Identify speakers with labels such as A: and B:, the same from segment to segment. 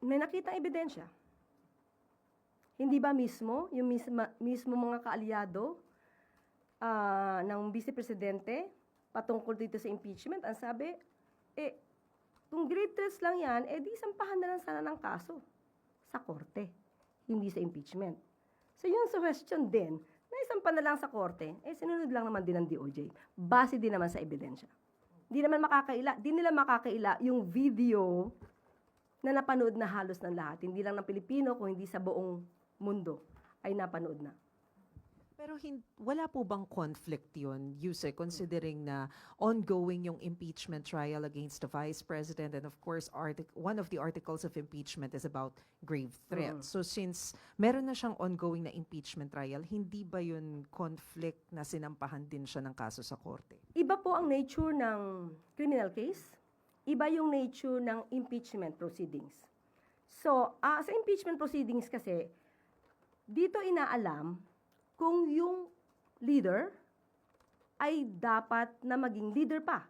A: may nakitang ebidensya. Hindi ba mismo, yung mismo mga kaalyado ng Vice Presidente patungkol dito sa impeachment, ang sabi, kung grade 3 lang yan, di sampahan na lang sana ng kaso sa korte, hindi sa impeachment. So yung suggestion din, na isampa na lang sa korte, sinunod lang naman din ng DOJ. Base din naman sa ebidensya. Di nila makakaila yung video na napanood na halos ng lahat. Hindi lang ng Pilipino, kung hindi sa buong mundo ay napanood na.
B: Pero wala po bang conflict yun, Yuse, considering na ongoing yung impeachment trial against the Vice President, and of course, one of the articles of impeachment is about grave threats. So since meron na siyang ongoing na impeachment trial, hindi ba yun conflict na sinampahan din siya ng kaso sa korte?
A: Iba po ang nature ng criminal case, iba yung nature ng impeachment proceedings. So, sa impeachment proceedings kasi, dito inaalam kung yung leader ay dapat na maging leader pa.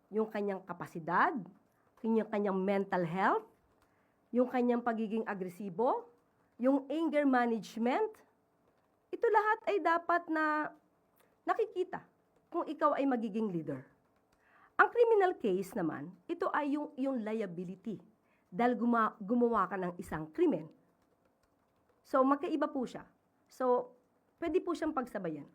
A: Yung kanyang kapasidad, yung kanyang mental health, yung kanyang pagiging agresibo, yung anger management, ito lahat ay dapat na nakikita kung ikaw ay magiging leader. Ang criminal case naman, ito ay yung liability dahil gumawa ka ng isang krimen. So, magkaiba po siya. So, pwede po siyang pagsabayan.